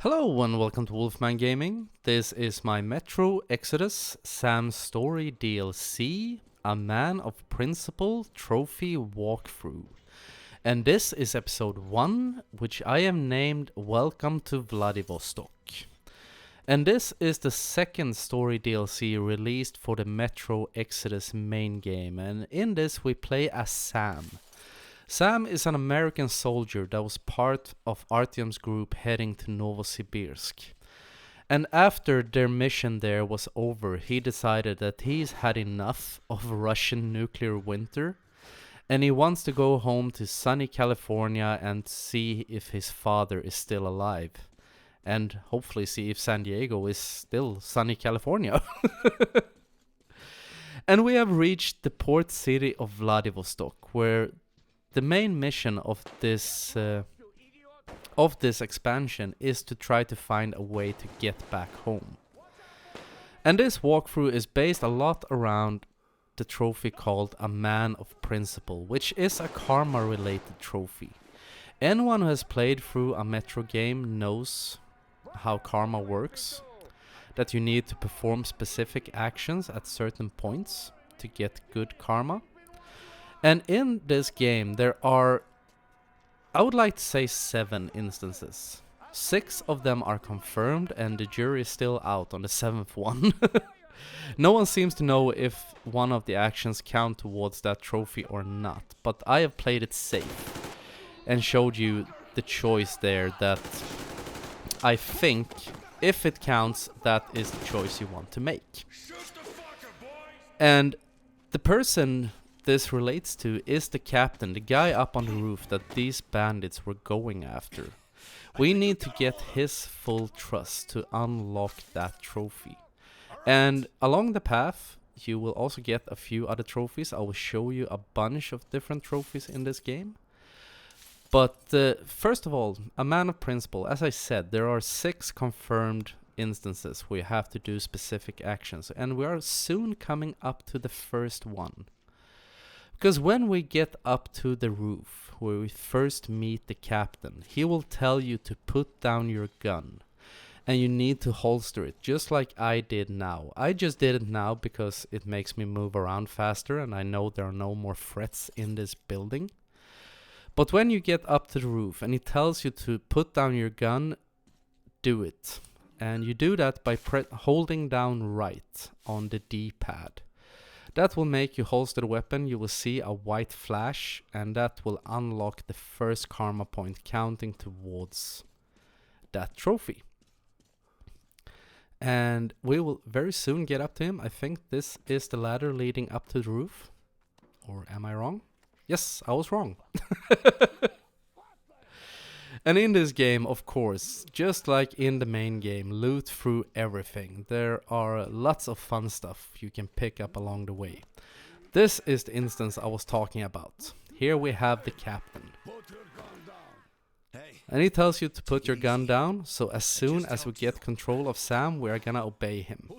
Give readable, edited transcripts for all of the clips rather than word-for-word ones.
Hello and welcome to Wolfman Gaming. This is my Metro Exodus Sam Story DLC, a Man of Principle trophy walkthrough. And this is episode 1, which I have named Welcome to Vladivostok. And this is the second story DLC released for the Metro Exodus main game, and in this we play as Sam. Sam is an American soldier that was part of Artyom's group heading to Novosibirsk. And after their mission there was over, he decided that he's had enough of Russian nuclear winter, and he wants to go home to sunny California and see if his father is still alive. And hopefully see if San Diego is still sunny California. And we have reached the port city of Vladivostok, where the main mission of this expansion is to try to find a way to get back home. And this walkthrough is based a lot around the trophy called a Man of Principle, which is a karma related trophy. Anyone who has played through a Metro game knows how karma works, that you need to perform specific actions at certain points to get good karma. And in this game there are, I would like to say, 7 instances. 6 of them are confirmed and the jury is still out on the 7th one. No one seems to know if one of the actions count towards that trophy or not, but I have played it safe and showed you the choice there that I think, if it counts, that is the choice you want to make. And the person this relates to is the captain, the guy up on the roof that these bandits were going after. We need to get his full trust to unlock that trophy. And along the path, you will also get a few other trophies. I will show you a bunch of different trophies in this game. But first of all, a Man of Principle. As I said, there are 6 confirmed instances where you have to do specific actions. And we are soon coming up to the first one. Because when we get up to the roof, where we first meet the captain, he will tell you to put down your gun. And you need to holster it, just like I did now. I just did it now because it makes me move around faster and I know there are no more threats in this building. But when you get up to the roof and he tells you to put down your gun, do it. And you do that by holding down right on the D-pad. That will make you holster the weapon. You will see a white flash, and that will unlock the first karma point counting towards that trophy. And we will very soon get up to him. I think this is the ladder leading up to the roof. Or am I wrong? Yes, I was wrong. And in this game, of course, just like in the main game, loot through everything. There are lots of fun stuff you can pick up along the way. This is the instance I was talking about. Here we have the captain. And he tells you to put your gun down, so as soon as we get control of Sam, we are gonna obey him.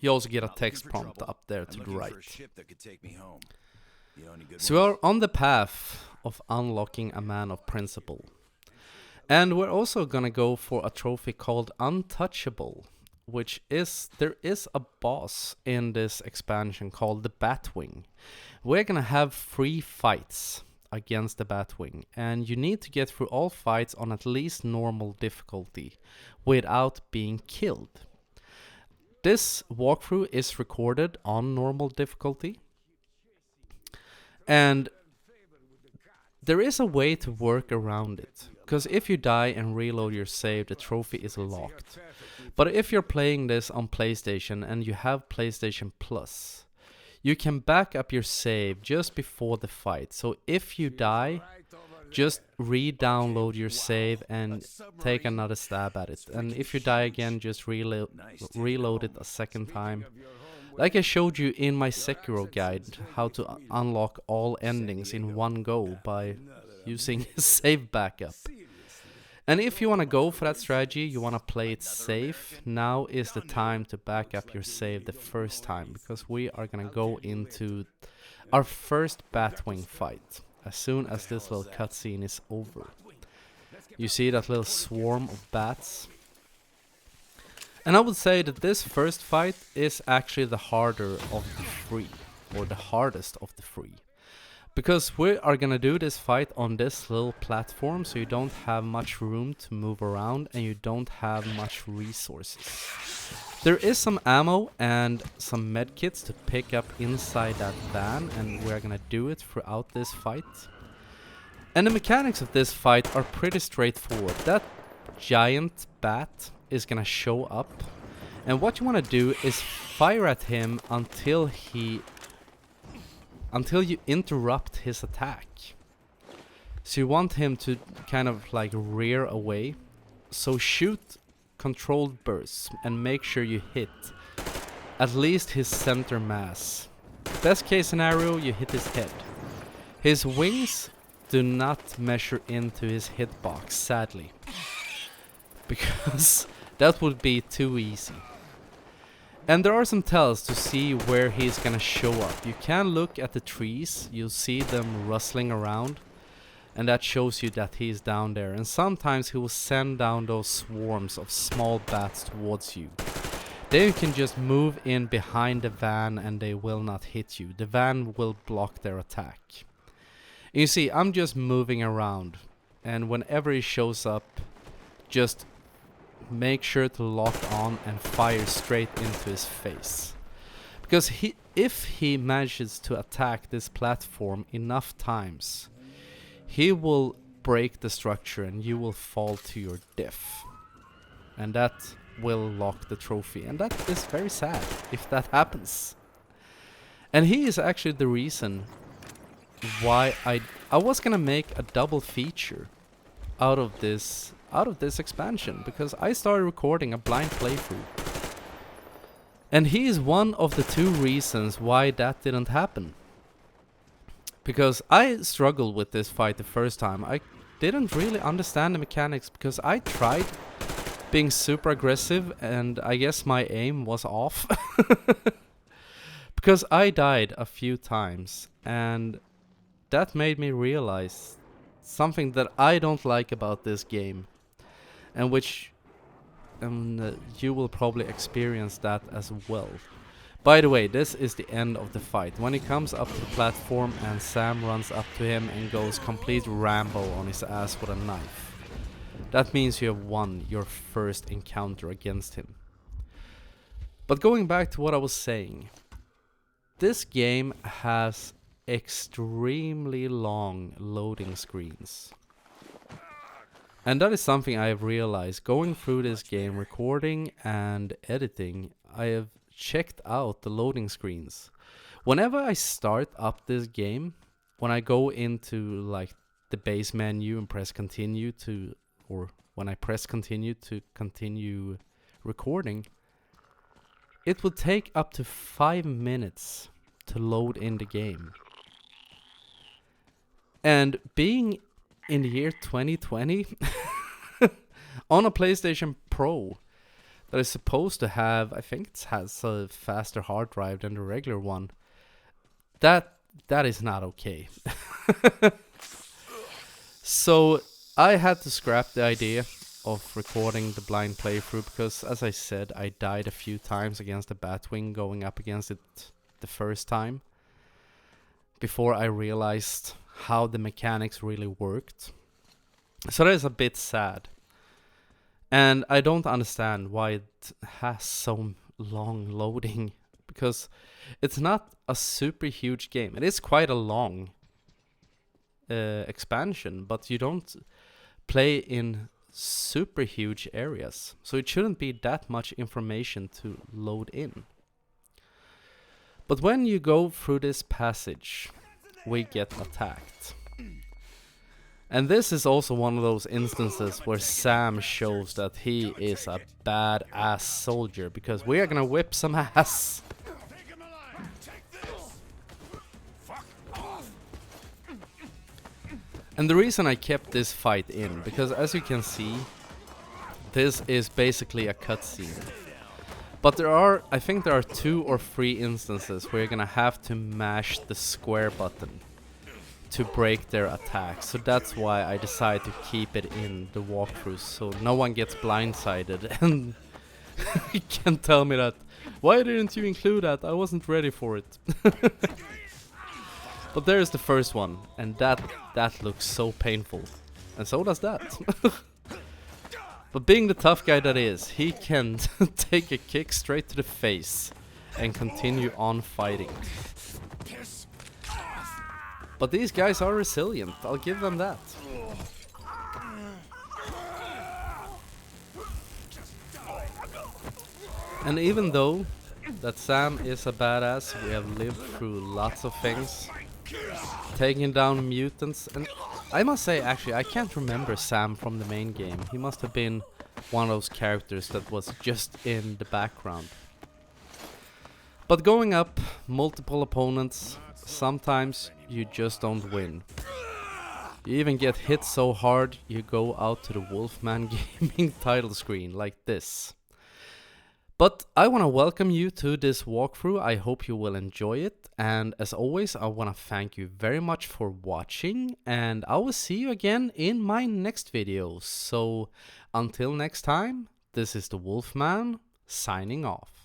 You also get a text prompt up there to the right. So we are on the path of unlocking a Man of Principle. And we're also gonna go for a trophy called Untouchable, which is, there is a boss in this expansion called the Batwing. We're gonna have 3 fights against the Batwing, and you need to get through all fights on at least normal difficulty without being killed. This walkthrough is recorded on normal difficulty. And there is a way to work around it, because if you die and reload your save, the trophy is locked. But if you're playing this on PlayStation and you have PlayStation Plus, you can back up your save just before the fight. So if you die, just re-download your save and take another stab at it. And if you die again, just reload it a second time. Like I showed you in my Sekiro guide, how to unlock all endings in one go by using save backup. And if you want to go for that strategy, you want to play it safe, now is the time to back up your save the first time, because we are going to go into our first Batwing fight as soon as this little cutscene is over. You see that little swarm of bats? And I would say that this first fight is actually the harder of the three, or the hardest of the three. Because we are gonna do this fight on this little platform, so you don't have much room to move around and you don't have much resources. There is some ammo and some medkits to pick up inside that van, and we're gonna do it throughout this fight. And the mechanics of this fight are pretty straightforward. That giant bat is gonna show up, and what you wanna do is fire at him until you interrupt his attack. So you want him to kind of like rear away. So shoot controlled bursts and make sure you hit at least his center mass. Best case scenario, you hit his head. His wings do not measure into his hitbox, sadly. Because that would be too easy. And there are some tells to see where he's gonna show up. You can look at the trees, you'll see them rustling around, and that shows you that he's down there. And sometimes he will send down those swarms of small bats towards you. Then you can just move in behind the van and they will not hit you. The van will block their attack. And you see, I'm just moving around, and whenever he shows up, just make sure to lock on and fire straight into his face. Because if he manages to attack this platform enough times, he will break the structure and you will fall to your death. And that will lock the trophy. And that is very sad if that happens. And he is actually the reason why I was gonna make a double feature out of this expansion, because I started recording a blind playthrough. And he is one of the two reasons why that didn't happen. Because I struggled with this fight the first time. I didn't really understand the mechanics because I tried being super aggressive and I guess my aim was off. Because I died a few times and that made me realize something that I don't like about this game. And which you will probably experience that as well. By the way, this is the end of the fight. When he comes up to the platform and Sam runs up to him and goes complete Rambo on his ass with a knife. That means you have won your first encounter against him. But going back to what I was saying. This game has extremely long loading screens. And that is something I have realized going through this game, recording and editing. I have checked out the loading screens. Whenever I start up this game, when I go into like the base menu and press continue to, or when I press continue to continue recording, it would take up to 5 minutes to load in the game. And being in the year 2020 on a PlayStation Pro that is supposed to have, I think it has a faster hard drive than the regular one, that is not okay. So I had to scrap the idea of recording the blind playthrough because, as I said, I died a few times against the Batwing going up against it the first time before I realized how the mechanics really worked. So that is a bit sad. And I don't understand why it has so long loading, because it's not a super huge game. It is quite a long expansion, but you don't play in super huge areas. So it shouldn't be that much information to load in. But when you go through this passage, we get attacked. And this is also one of those instances where Sam shows that he is a badass soldier, because we are gonna whip some ass. And the reason I kept this fight in, because as you can see, this is basically a cutscene. But I think there are 2 or 3 instances where you're gonna have to mash the square button to break their attacks. So that's why I decided to keep it in the walkthrough, so no one gets blindsided and can tell me that, why didn't you include that? I wasn't ready for it. But there's the first one, and that looks so painful. And so does that. But being the tough guy that is, he can take a kick straight to the face and continue on fighting. But these guys are resilient, I'll give them that. And even though that Sam is a badass, we have lived through lots of things, taking down mutants, and I must say, actually, I can't remember Sam from the main game. He must have been one of those characters that was just in the background. But going up multiple opponents, sometimes you just don't win. You even get hit so hard you go out to the Wolfman Gaming title screen like this. But I want to welcome you to this walkthrough. I hope you will enjoy it. And as always, I want to thank you very much for watching. And I will see you again in my next video. So until next time, this is the Wolfman signing off.